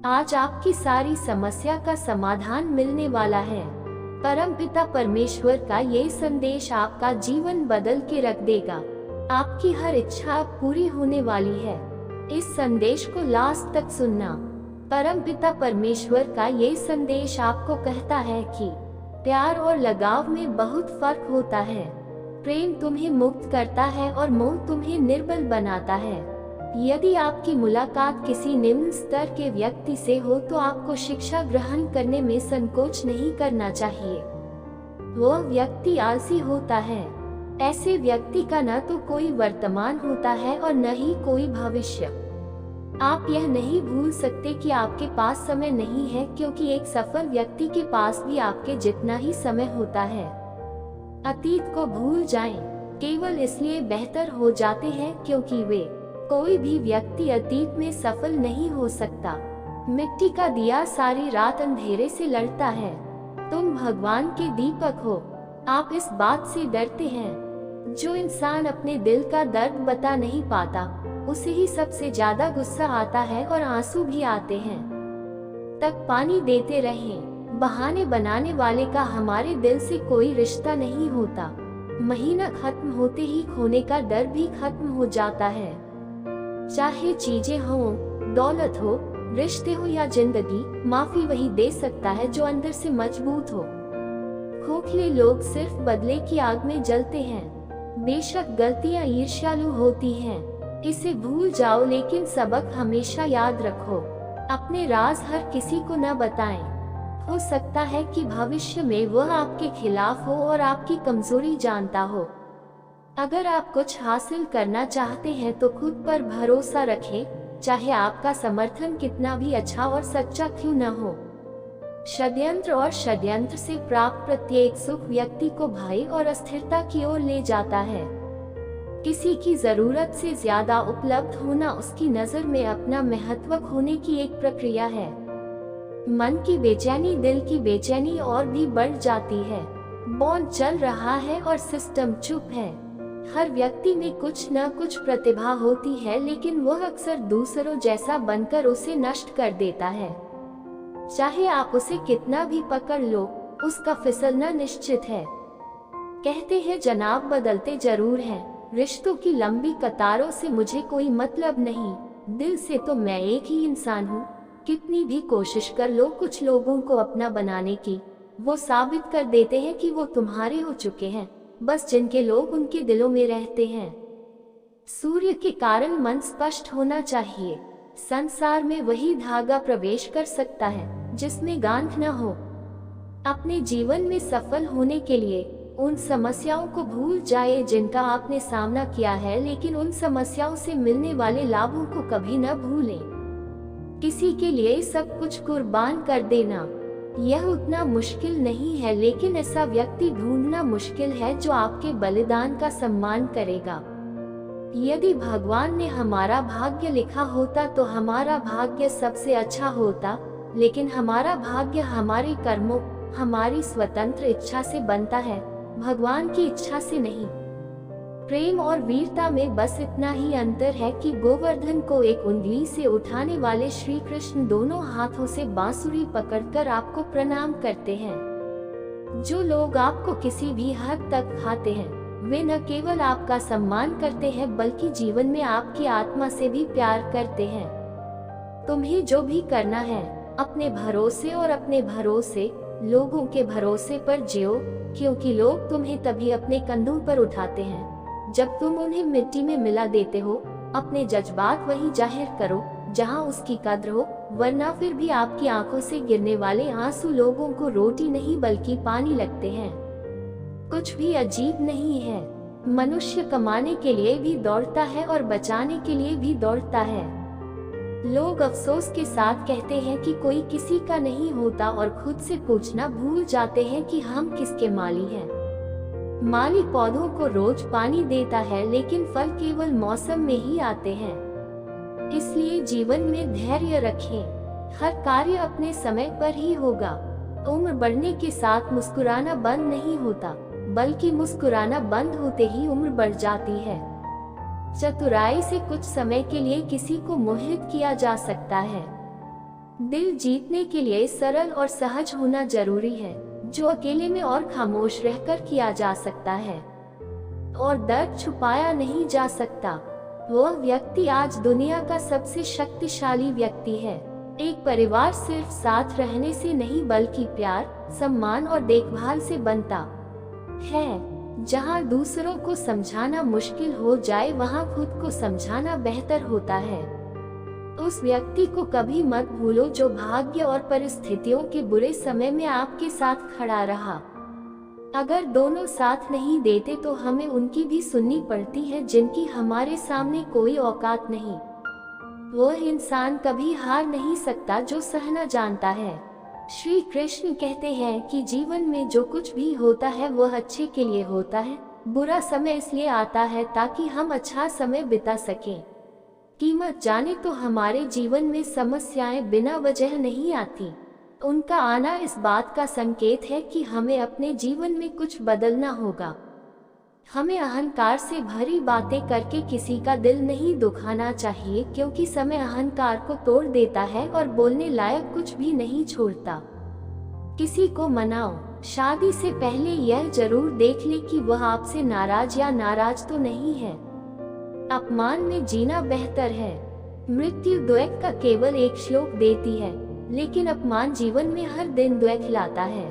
आज आपकी सारी समस्या का समाधान मिलने वाला है। परमपिता परमेश्वर का ये संदेश आपका जीवन बदल के रख देगा। आपकी हर इच्छा अब पूरी होने वाली है। इस संदेश को लास्ट तक सुनना। परमपिता परमेश्वर का ये संदेश आपको कहता है कि प्यार और लगाव में बहुत फर्क होता है। प्रेम तुम्हें मुक्त करता है और मोह तुम्हें निर्बल बनाता है। यदि आपकी मुलाकात किसी निम्न स्तर के व्यक्ति से हो तो आपको शिक्षा ग्रहण करने में संकोच नहीं करना चाहिए। वह व्यक्ति आलसी होता है। ऐसे व्यक्ति का न तो कोई वर्तमान होता है और न ही कोई भविष्य। आप यह नहीं भूल सकते कि आपके पास समय नहीं है, क्योंकि एक सफल व्यक्ति के पास भी आपके जितना ही समय होता है। अतीत को भूल जाएं, केवल इसलिए बेहतर हो जाते हैं क्योंकि वे कोई भी व्यक्ति अतीत में सफल नहीं हो सकता। मिट्टी का दिया सारी रात अंधेरे से लड़ता है। तुम भगवान के दीपक हो। आप इस बात से डरते हैं। जो इंसान अपने दिल का दर्द बता नहीं पाता, उसे ही सबसे ज्यादा गुस्सा आता है और आंसू भी आते हैं। तक पानी देते रहें। बहाने बनाने वाले का हमारे दिल से कोई रिश्ता नहीं होता। महीना खत्म होते ही खोने का डर भी खत्म हो जाता है। चाहे चीजें हों, दौलत हो, रिश्ते हो या जिंदगी, माफी वही दे सकता है जो अंदर से मजबूत हो। खोखले लोग सिर्फ बदले की आग में जलते हैं। बेशक गलतियां ईर्ष्यालु होती हैं, इसे भूल जाओ, लेकिन सबक हमेशा याद रखो। अपने राज हर किसी को न बताएं। हो सकता है कि भविष्य में वह आपके खिलाफ हो और आपकी कमजोरी जानता हो। अगर आप कुछ हासिल करना चाहते हैं तो खुद पर भरोसा रखें, चाहे आपका समर्थन कितना भी अच्छा और सच्चा क्यों न हो। षड्यंत्र और षड्यंत्र से प्राप्त प्रत्येक सुख व्यक्ति को भय और अस्थिरता की ओर ले जाता है। किसी की जरूरत से ज्यादा उपलब्ध होना उसकी नजर में अपना महत्व खोने की एक प्रक्रिया है। मन की बेचैनी, दिल की बेचैनी और भी बढ़ जाती है। बॉन्ड चल रहा है और सिस्टम चुप है। हर व्यक्ति में कुछ न कुछ प्रतिभा होती है, लेकिन वह अक्सर दूसरों जैसा बनकर उसे नष्ट कर देता है। चाहे आप उसे कितना भी पकड़ लो, उसका फिसलना निश्चित है। कहते हैं जनाब बदलते जरूर हैं, रिश्तों की लंबी कतारों से मुझे कोई मतलब नहीं, दिल से तो मैं एक ही इंसान हूँ। कितनी भी कोशिश कर लो कुछ लोगों को अपना बनाने की, वो साबित कर देते हैं कि वो तुम्हारे हो चुके हैं, बस जिनके लोग उनके दिलों में रहते हैं। सूर्य के कारण मन स्पष्ट होना चाहिए। संसार में वही धागा प्रवेश कर सकता है जिसमें गांठ न हो। अपने जीवन में सफल होने के लिए उन समस्याओं को भूल जाए जिनका आपने सामना किया है, लेकिन उन समस्याओं से मिलने वाले लाभों को कभी न भूलें। किसी के लिए सब कुछ कुर्बान कर देना यह उतना मुश्किल नहीं है, लेकिन ऐसा व्यक्ति ढूंढना मुश्किल है जो आपके बलिदान का सम्मान करेगा। यदि भगवान ने हमारा भाग्य लिखा होता तो हमारा भाग्य सबसे अच्छा होता, लेकिन हमारा भाग्य हमारे कर्मों, हमारी स्वतंत्र इच्छा से बनता है, भगवान की इच्छा से नहीं। प्रेम और वीरता में बस इतना ही अंतर है कि गोवर्धन को एक उंगली से उठाने वाले श्री कृष्ण दोनों हाथों से बांसुरी पकड़कर आपको प्रणाम करते हैं। जो लोग आपको किसी भी हद तक खाते हैं, वे न केवल आपका सम्मान करते हैं बल्कि जीवन में आपकी आत्मा से भी प्यार करते हैं। तुम्हें जो भी करना है, अपने भरोसे और अपने भरोसे लोगों के भरोसे पर जियो, क्योंकि लोग तुम्हें तभी अपने कंधों पर उठाते हैं जब तुम उन्हें मिट्टी में मिला देते हो। अपने जज्बात वही जाहिर करो जहां उसकी कद्र हो, वरना फिर भी आपकी आंखों से गिरने वाले आंसू लोगों को रोटी नहीं बल्कि पानी लगते हैं। कुछ भी अजीब नहीं है। मनुष्य कमाने के लिए भी दौड़ता है और बचाने के लिए भी दौड़ता है। लोग अफसोस के साथ कहते हैं कि कोई किसी का नहीं होता और खुद से पूछना भूल जाते हैं कि हम किसके माली हैं। माली पौधों को रोज पानी देता है, लेकिन फल केवल मौसम में ही आते हैं। इसलिए जीवन में धैर्य रखें। हर कार्य अपने समय पर ही होगा। उम्र बढ़ने के साथ मुस्कुराना बंद नहीं होता, बल्कि मुस्कुराना बंद होते ही उम्र बढ़ जाती है। चतुराई से कुछ समय के लिए किसी को मोहित किया जा सकता है, दिल जीतने के लिए सरल और सहज होना जरूरी है, जो अकेले में और खामोश रहकर किया जा सकता है और दर्द छुपाया नहीं जा सकता। वह व्यक्ति आज दुनिया का सबसे शक्तिशाली व्यक्ति है। एक परिवार सिर्फ साथ रहने से नहीं बल्कि प्यार, सम्मान और देखभाल से बनता है। जहाँ दूसरों को समझाना मुश्किल हो जाए वहाँ खुद को समझाना बेहतर होता है। उस व्यक्ति को कभी मत भूलो जो भाग्य और परिस्थितियों के बुरे समय में आपके साथ खड़ा रहा। अगर दोनों साथ नहीं देते तो हमें उनकी भी सुननी पड़ती है जिनकी हमारे सामने कोई औकात नहीं। वह इंसान कभी हार नहीं सकता जो सहना जानता है। श्री कृष्ण कहते हैं कि जीवन में जो कुछ भी होता है वह अच्छे के लिए होता है। बुरा समय इसलिए आता है ताकि हम अच्छा समय बिता सकें। कीमत जाने तो हमारे जीवन में समस्याएं बिना वजह नहीं आती। उनका आना इस बात का संकेत है कि हमें अपने जीवन में कुछ बदलना होगा। हमें अहंकार से भरी बातें करके किसी का दिल नहीं दुखाना चाहिए, क्योंकि समय अहंकार को तोड़ देता है और बोलने लायक कुछ भी नहीं छोड़ता। किसी को मनाओ, शादी से पहले यह जरूर देख ले कि वह आपसे नाराज या नाराज तो नहीं है। अपमान में जीना बेहतर है। मृत्यु द्वैत का केवल एक श्लोक देती है, लेकिन अपमान जीवन में हर दिन द्वैत लाता है।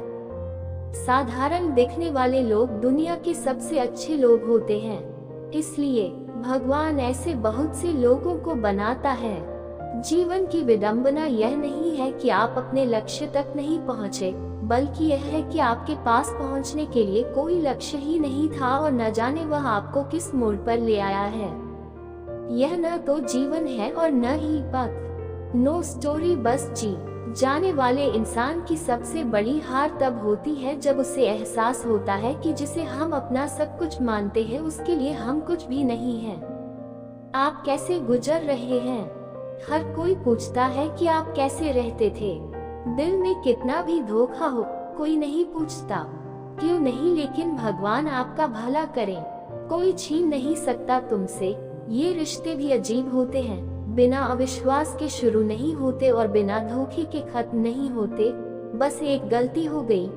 साधारण दिखने वाले लोग दुनिया के सबसे अच्छे लोग होते हैं। इसलिए भगवान ऐसे बहुत से लोगों को बनाता है। जीवन की विडंबना यह नहीं है कि आप अपने लक्ष्य तक नहीं पहुँचे, बल्कि यह है कि आपके पास पहुँचने के लिए कोई लक्ष्य ही नहीं था और न जाने वह आपको किस मोड़ पर ले आया है। यह न तो जीवन है और न ही पथ। नो स्टोरी, बस जी जाने वाले इंसान की सबसे बड़ी हार तब होती है जब उसे एहसास होता है कि जिसे हम अपना सब कुछ मानते हैं उसके लिए हम कुछ भी नहीं हैं। आप कैसे गुजर रहे हैं? हर कोई पूछता है कि आप कैसे रहते थे। दिल में कितना भी धोखा हो, कोई नहीं पूछता क्यों नहीं, लेकिन भगवान आपका भला करें। कोई छीन नहीं सकता तुमसे। ये रिश्ते भी अजीब होते हैं, बिना अविश्वास के शुरू नहीं होते और बिना धोखे के खत्म नहीं होते। बस एक गलती हो गई,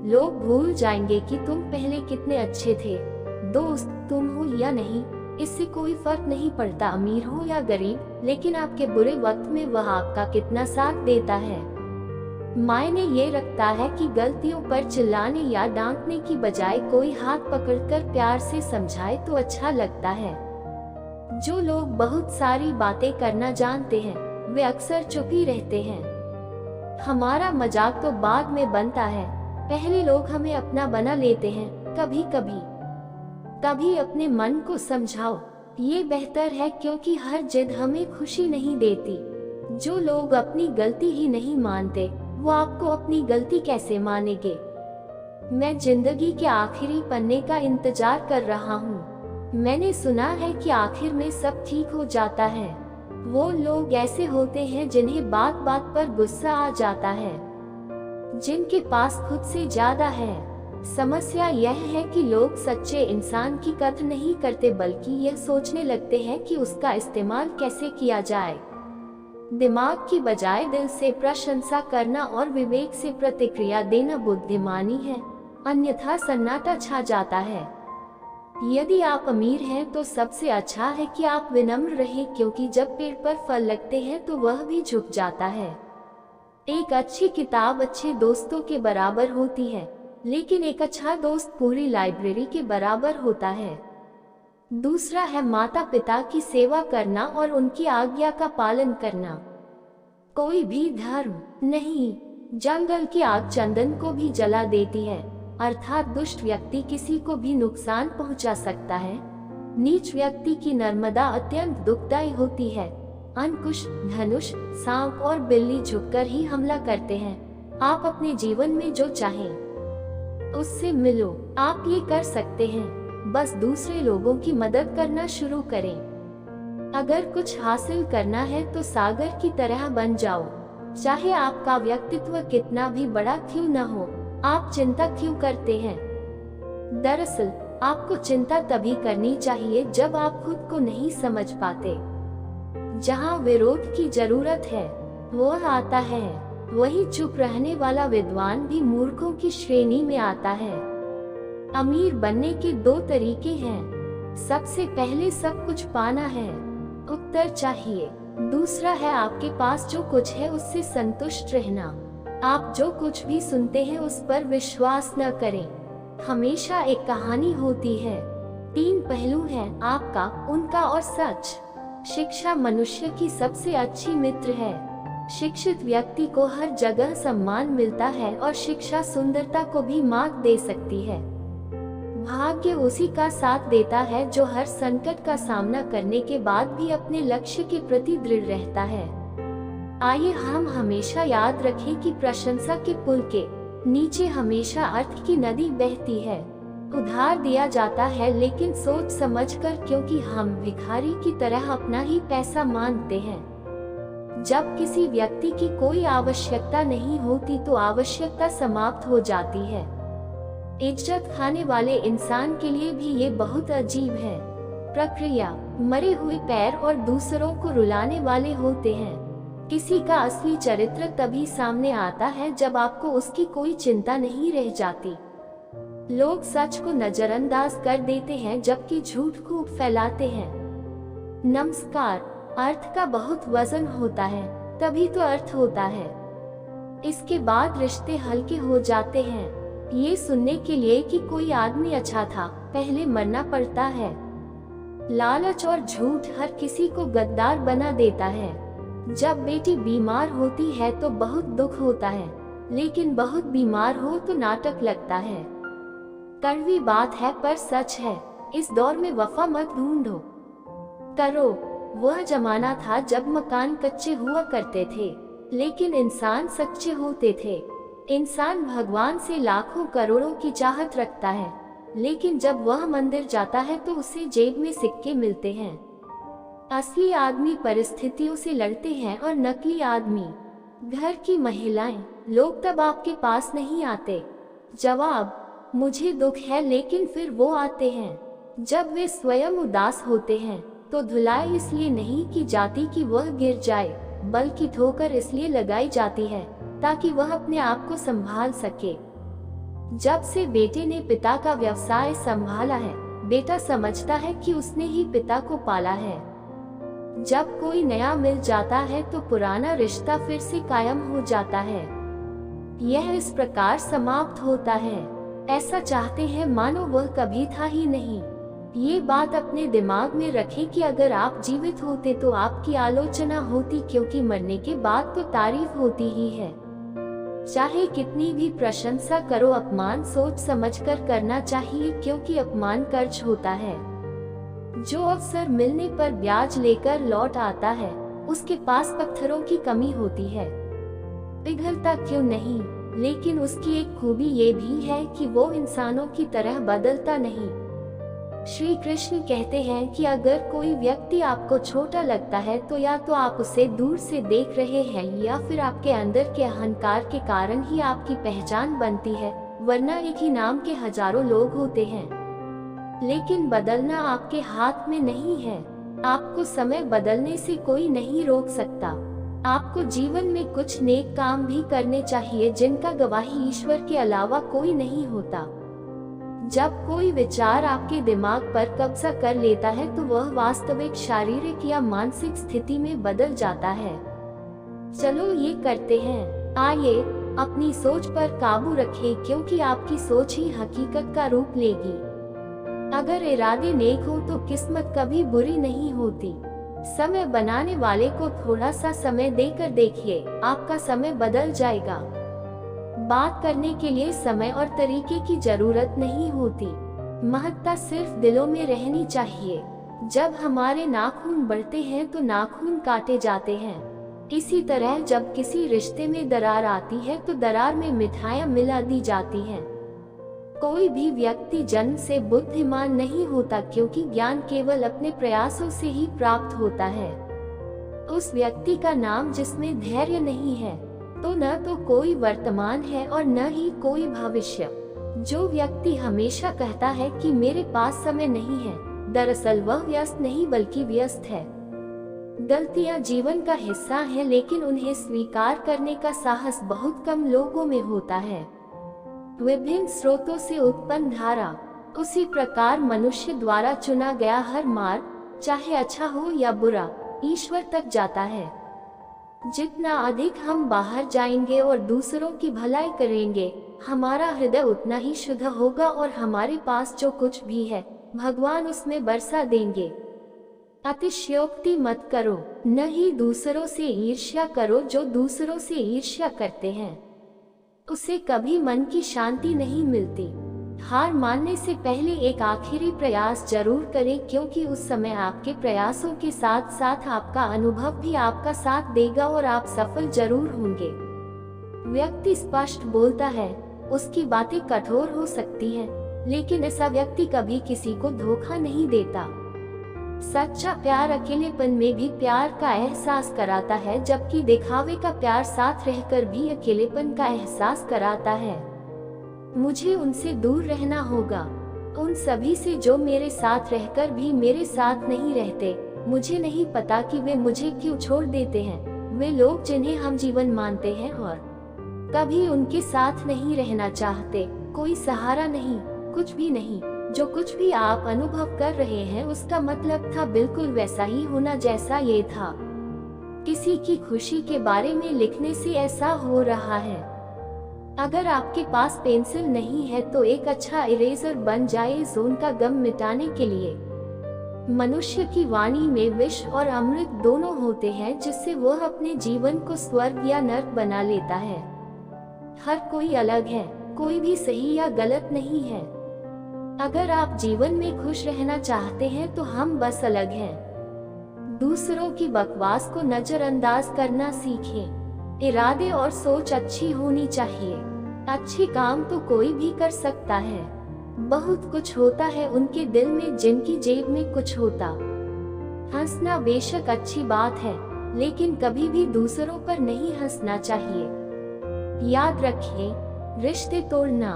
लोग भूल जाएंगे कि तुम पहले कितने अच्छे थे। दोस्त तुम हो या नहीं, इससे कोई फर्क नहीं पड़ता अमीर हो या गरीब, लेकिन आपके बुरे वक्त में वह आपका कितना साथ देता है। मायने ये रखता है कि गलतियों पर चिल्लाने या डांटने की बजाय कोई हाथ पकड़कर प्यार से समझाए तो अच्छा लगता है। जो लोग बहुत सारी बातें करना जानते हैं वे अक्सर चुप ही रहते हैं। हमारा मजाक तो बाद में बनता है, पहले लोग हमें अपना बना लेते हैं। कभी कभी अपने मन को समझाओ, ये बेहतर है, क्योंकि हर जिद हमें खुशी नहीं देती। जो लोग अपनी गलती ही नहीं मानते वो आपको अपनी गलती कैसे मानेंगे? मैं जिंदगी के आखिरी पन्ने का इंतजार कर रहा हूँ। मैंने सुना है कि आखिर में सब ठीक हो जाता है। वो लोग ऐसे होते हैं जिन्हें बात बात पर गुस्सा आ जाता है, जिनके पास खुद से ज्यादा है। समस्या यह है कि लोग सच्चे इंसान की कद्र नहीं करते, बल्कि यह सोचने लगते हैं कि उसका इस्तेमाल कैसे किया जाए। दिमाग की बजाय दिल से प्रशंसा करना और विवेक से प्रतिक्रिया देना बुद्धिमानी है, अन्यथा सन्नाटा छा जाता है। यदि आप अमीर हैं तो सबसे अच्छा है कि आप विनम्र रहें, क्योंकि जब पेड़ पर फल लगते हैं तो वह भी झुक जाता है। एक अच्छी किताब अच्छे दोस्तों के बराबर होती है, लेकिन एक अच्छा दोस्त पूरी लाइब्रेरी के बराबर होता है। दूसरा है माता पिता की सेवा करना और उनकी आज्ञा का पालन करना। कोई भी धर्म नहीं, जंगल की आग चंदन को भी जला देती है, अर्थात दुष्ट व्यक्ति किसी को भी नुकसान पहुंचा सकता है। नीच व्यक्ति की नर्मदा अत्यंत दुखदायी होती है। अंकुश, धनुष, सांप और बिल्ली झुककर ही हमला करते हैं। आप अपने जीवन में जो चाहें उससे मिलो, आप ये कर सकते हैं। बस दूसरे लोगों की मदद करना शुरू करें। अगर कुछ हासिल करना है तो सागर की तरह बन जाओ, चाहे आपका व्यक्तित्व कितना भी बड़ा क्यों न हो। आप चिंता क्यों करते हैं? दरअसल आपको चिंता तभी करनी चाहिए जब आप खुद को नहीं समझ पाते। जहां विरोध की जरूरत है वो आता है। वही चुप रहने वाला विद्वान भी मूर्खों की श्रेणी में आता है। अमीर बनने के दो तरीके हैं। सबसे पहले सब कुछ पाना है, उत्तर चाहिए। दूसरा है आपके पास जो कुछ है उससे संतुष्ट रहना। आप जो कुछ भी सुनते हैं उस पर विश्वास न करें। हमेशा एक कहानी होती है। 3 पहलू हैं, आपका, उनका और सच। शिक्षा मनुष्य की सबसे अच्छी मित्र है। शिक्षित व्यक्ति को हर जगह सम्मान मिलता है और शिक्षा सुंदरता को भी मात दे सकती है। भाग्य उसी का साथ देता है जो हर संकट का सामना करने के बाद भी अपने लक्ष्य के प्रति दृढ़ रहता है। आइए हम हमेशा याद रखें कि प्रशंसा के पुल के नीचे हमेशा अर्थ की नदी बहती है। उधार दिया जाता है लेकिन सोच समझकर, क्योंकि हम भिखारी की तरह अपना ही पैसा मांगते हैं। जब किसी व्यक्ति की कोई आवश्यकता नहीं होती तो आवश्यकता समाप्त हो जाती है। इज्जत खाने वाले इंसान के लिए भी ये बहुत अजीब है। प्रक्रिया मरे हुए पैर और दूसरों को रुलाने वाले होते हैं। किसी का असली चरित्र तभी सामने आता है जब आपको उसकी कोई चिंता नहीं रह जाती। लोग सच को नजरअंदाज कर देते हैं जबकि झूठ खूब फैलाते हैं। नमस्कार। अर्थ का बहुत वजन होता है, तभी तो अर्थ होता है। इसके बाद रिश्ते हल्के हो जाते हैं। ये सुनने के लिए कि कोई आदमी अच्छा था, पहले मरना पड़ता है। लालच और झूठ हर किसी को गद्दार बना देता है। जब बेटी बीमार होती है तो बहुत दुख होता है, लेकिन बहुत बीमार हो तो नाटक लगता है। कड़वी बात है पर सच है। इस दौर में वफा मत ढूंढो, करो। वह जमाना था जब मकान कच्चे हुआ करते थे, लेकिन इंसान सच्चे होते थे। इंसान भगवान से लाखों करोड़ों की चाहत रखता है, लेकिन जब वह मंदिर जाता है तो उसे जेब में सिक्के मिलते हैं। असली आदमी परिस्थितियों से लड़ते हैं और नकली आदमी घर की महिलाएं। लोग तब आपके पास नहीं आते। जवाब, मुझे दुख है, लेकिन फिर वो आते हैं जब वे स्वयं उदास होते हैं। तो धुलाई इसलिए नहीं की जाती कि वह गिर जाए, बल्कि ठोकर इसलिए लगाई जाती है ताकि वह अपने आप को संभाल सके। जब से बेटे ने पिता का व्यवसाय संभाला है, बेटा समझता है कि उसने ही पिता को पाला है। जब कोई नया मिल जाता है तो पुराना रिश्ता फिर से कायम हो जाता है। यह इस प्रकार समाप्त होता है, ऐसा चाहते हैं मानो वह कभी था ही नहीं। ये बात अपने दिमाग में रखें कि अगर आप जीवित होते तो आपकी आलोचना होती, क्योंकि मरने के बाद तो तारीफ होती ही है। चाहे कितनी भी प्रशंसा करो, अपमान सोच समझकर करना चाहिए, क्योंकि अपमान कर्ज होता है। जो अवसर मिलने पर ब्याज लेकर लौट आता है, उसके पास पत्थरों की कमी होती है। पिघलता क्यों नहीं, लेकिन उसकी एक खूबी ये भी है कि वो इंसानों की तरह बदलता नहीं। श्री कृष्ण कहते हैं कि अगर कोई व्यक्ति आपको छोटा लगता है तो या तो आप उसे दूर से देख रहे हैं, या फिर आपके अंदर के अहंकार के कारण ही आपकी पहचान बनती है, वरना एक ही नाम के हजारों लोग होते हैं। लेकिन बदलना आपके हाथ में नहीं है। आपको समय बदलने से कोई नहीं रोक सकता। आपको जीवन में कुछ नेक काम भी करने चाहिए जिनका गवाही ईश्वर के अलावा कोई नहीं होता। जब कोई विचार आपके दिमाग पर कब्जा कर लेता है तो वह वास्तविक शारीरिक या मानसिक स्थिति में बदल जाता है। चलो ये करते हैं। आइए अपनी सोच पर काबू रखें, क्योंकि आपकी सोच ही हकीकत का रूप लेगी। अगर इरादे नेक हो तो किस्मत कभी बुरी नहीं होती। समय बनाने वाले को थोड़ा सा समय देकर देखिए, आपका समय बदल जाएगा। बात करने के लिए समय और तरीके की जरूरत नहीं होती, महत्ता सिर्फ दिलों में रहनी चाहिए। जब हमारे नाखून बढ़ते हैं तो नाखून काटे जाते हैं। इसी तरह जब किसी रिश्ते में दरार आती है तो दरार में मिठाइयाँ मिला दी जाती हैं। कोई भी व्यक्ति जन्म से बुद्धिमान नहीं होता, क्योंकि ज्ञान केवल अपने प्रयासों से ही प्राप्त होता है। उस व्यक्ति का नाम जिसमें धैर्य नहीं है, तो न तो कोई वर्तमान है और न ही कोई भविष्य। जो व्यक्ति हमेशा कहता है कि मेरे पास समय नहीं है, दरअसल वह व्यस्त नहीं बल्कि व्यस्त है। गलतियां जीवन का हिस्सा हैं, लेकिन उन्हें स्वीकार करने का साहस बहुत कम लोगों में होता है। विभिन्न स्रोतों से उत्पन्न धारा, उसी प्रकार मनुष्य द्वारा चुना गया हर मार्ग, चाहे अच्छा हो या बुरा, ईश्वर तक जाता है। जितना अधिक हम बाहर जाएंगे और दूसरों की भलाई करेंगे, हमारा हृदय उतना ही शुद्ध होगा और हमारे पास जो कुछ भी है भगवान उसमें बरसा देंगे। अतिशयोक्ति मत करो, न ही दूसरों से ईर्ष्या करो। जो दूसरों से ईर्ष्या करते हैं उसे कभी मन की शांति नहीं मिलती। हार मानने से पहले एक आखिरी प्रयास जरूर करें, क्योंकि उस समय आपके प्रयासों के साथ साथ आपका अनुभव भी आपका साथ देगा और आप सफल जरूर होंगे। व्यक्ति स्पष्ट बोलता है, उसकी बातें कठोर हो सकती हैं, लेकिन ऐसा व्यक्ति कभी किसी को धोखा नहीं देता। सच्चा प्यार अकेलेपन में भी प्यार का एहसास कराता है, जबकि दिखावे का प्यार साथ रहकर भी अकेलेपन का एहसास कराता है। मुझे उनसे दूर रहना होगा, उन सभी से जो मेरे साथ रहकर भी मेरे साथ नहीं रहते। मुझे नहीं पता कि वे मुझे क्यों छोड़ देते हैं। वे लोग जिन्हें हम जीवन मानते हैं और कभी उनके साथ नहीं रहना चाहते। कोई सहारा नहीं, कुछ भी नहीं। जो कुछ भी आप अनुभव कर रहे हैं उसका मतलब था बिल्कुल वैसा ही होना जैसा ये था। किसी की खुशी के बारे में लिखने से ऐसा हो रहा है। अगर आपके पास पेंसिल नहीं है तो एक अच्छा इरेजर बन जाए जोन का गम मिटाने के लिए। मनुष्य की वाणी में विष और अमृत दोनों होते हैं, जिससे वह अपने जीवन को स्वर्ग या नर्क बना लेता है। हर कोई अलग है, कोई भी सही या गलत नहीं है। अगर आप जीवन में खुश रहना चाहते हैं तो हम बस अलग हैं। दूसरों की बकवास को नजरअंदाज करना सीखें। इरादे और सोच अच्छी होनी चाहिए। अच्छे काम तो कोई भी कर सकता है। बहुत कुछ होता है उनके दिल में जिनकी जेब में कुछ होता। हंसना बेशक अच्छी बात है, लेकिन कभी भी दूसरों पर नहीं हंसना चाहिए। याद रखिए, रिश्ते तोड़ना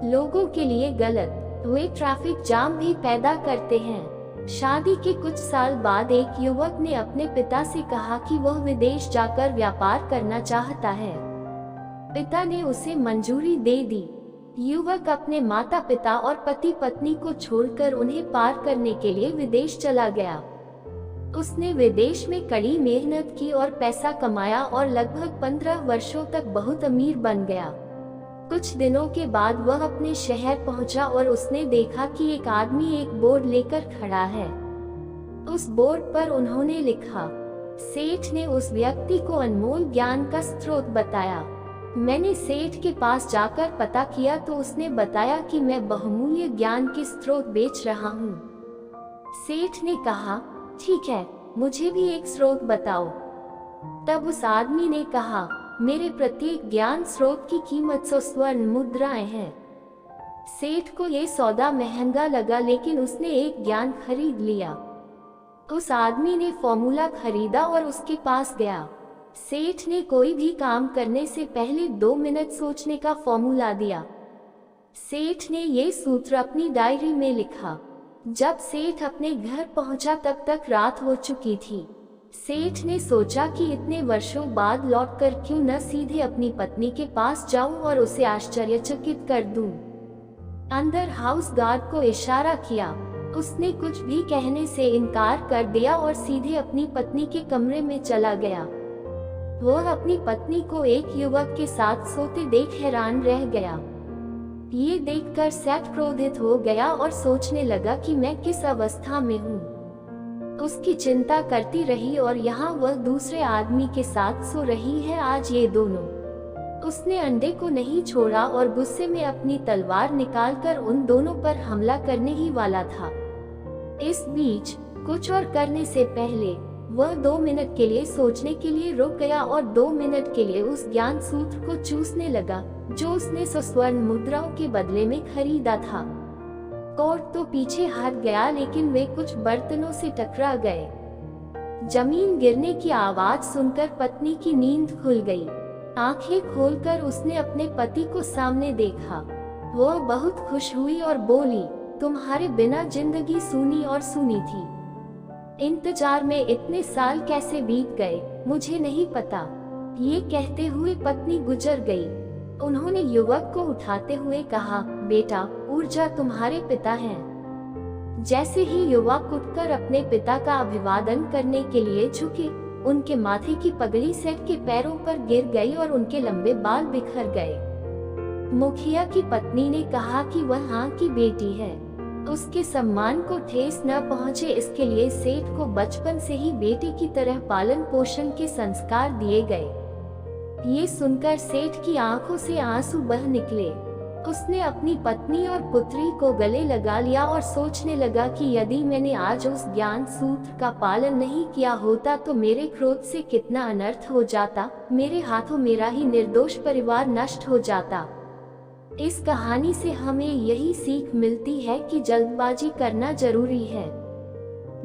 लोगों के लिए गलत, वे ट्रैफिक जाम भी पैदा करते हैं। शादी के कुछ साल बाद एक युवक ने अपने पिता से कहा कि वह विदेश जाकर व्यापार करना चाहता है। पिता ने उसे मंजूरी दे दी। युवक अपने माता पिता और पति पत्नी को छोड़कर उन्हें पार करने के लिए विदेश चला गया। उसने विदेश में कड़ी मेहनत की और पैसा कमाया और लगभग 15 वर्षों तक बहुत अमीर बन गया। कुछ दिनों के बाद वह अपने शहर पहुंचा और उसने देखा कि एक आदमी एक बोर्ड लेकर खड़ा है। उस बोर्ड पर उन्होंने लिखा। सेठ ने उस व्यक्ति को अनमोल ज्ञान का स्रोत बताया। मैंने सेठ के पास जाकर पता किया तो उसने बताया कि मैं बहुमूल्य ज्ञान के स्रोत बेच रहा हूँ। सेठ ने कहा, ठीक है, मुझे भी एक स्रोत बताओ। तब उस आदमी ने कहा, मेरे प्रत्येक ज्ञान स्रोत की कीमत 100 स्वर्ण मुद्राएं हैं। सेठ को ये सौदा महंगा लगा, लेकिन उसने एक ज्ञान खरीद लिया। उस आदमी ने फॉर्मूला खरीदा और उसके पास गया। सेठ ने कोई भी काम करने से पहले 2 मिनट सोचने का फॉर्मूला दिया। सेठ ने ये सूत्र अपनी डायरी में लिखा। जब सेठ अपने घर पहुंचा तब तक रात हो चुकी थी। सेठ ने सोचा कि इतने वर्षों बाद लौटकर क्यों न सीधे अपनी पत्नी के पास जाऊं और उसे आश्चर्यचकित कर दूं। अंदर हाउस गार्ड को इशारा किया। उसने कुछ भी कहने से इनकार कर दिया और सीधे अपनी पत्नी के कमरे में चला गया। वह अपनी पत्नी को एक युवक के साथ सोते देख हैरान रह गया। ये देखकर सेठ क्रोधित हो गया और सोचने लगा कि मैं किस अवस्था में हूँ। उसकी चिंता करती रही और यहाँ वह दूसरे आदमी के साथ सो रही है आज ये दोनों। उसने अंडे को नहीं छोड़ा और गुस्से में अपनी तलवार निकालकर उन दोनों पर हमला करने ही वाला था। इस बीच कुछ और करने से पहले वह 2 मिनट के लिए सोचने के लिए रुक गया और 2 मिनट के लिए उस ज्ञान सूत्र को चूसने लगा जो उसने 100 स्वर्ण मुद्राओं के बदले में खरीदा था। कोर्ट तो पीछे हट गया, लेकिन वे कुछ बर्तनों से टकरा गए। जमीन गिरने की आवाज सुनकर पत्नी की नींद खुल गई। आंखें खोलकर उसने अपने पति को सामने देखा। वह बहुत खुश हुई और बोली, तुम्हारे बिना जिंदगी सूनी और सूनी थी। इंतजार में इतने साल कैसे बीत गए मुझे नहीं पता। ये कहते हुए पत्नी गुजर गई। उन्होंने युवक को उठाते हुए कहा, बेटा ऊर्जा तुम्हारे पिता हैं। जैसे ही युवक उठकर अपने पिता का अभिवादन करने के लिए झुके, उनके माथे की पगड़ी सेठ के पैरों पर गिर गई और उनके लंबे बाल बिखर गए। मुखिया की पत्नी ने कहा कि वह हाँ की बेटी है, उसके सम्मान को ठेस न पहुंचे इसके लिए सेठ को बचपन से ही बेटे की तरह पालन पोषण के संस्कार दिए गए। ये सुनकर सेठ की आंखों से आंसू बह निकले। उसने अपनी पत्नी और पुत्री को गले लगा लिया और सोचने लगा कि यदि मैंने आज उस ज्ञान सूत्र का पालन नहीं किया होता तो मेरे क्रोध से कितना अनर्थ हो जाता, मेरे हाथों मेरा ही निर्दोष परिवार नष्ट हो जाता। इस कहानी से हमें यही सीख मिलती है कि जल्दबाजी करना जरूरी है।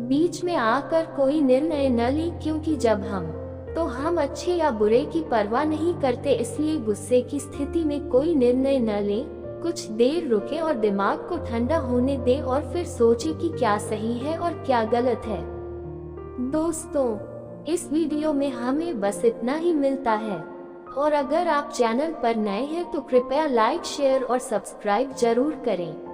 बीच में आकर कोई निर्णय न लें, क्योंकि जब हम अच्छे या बुरे की परवाह नहीं करते, इसलिए गुस्से की स्थिति में कोई निर्णय न लें। कुछ देर रुकें और दिमाग को ठंडा होने दें और फिर सोचें कि क्या सही है और क्या गलत है। दोस्तों, इस वीडियो में हमें बस इतना ही मिलता है, और अगर आप चैनल पर नए हैं तो कृपया लाइक, शेयर और सब्सक्राइब जरूर करें।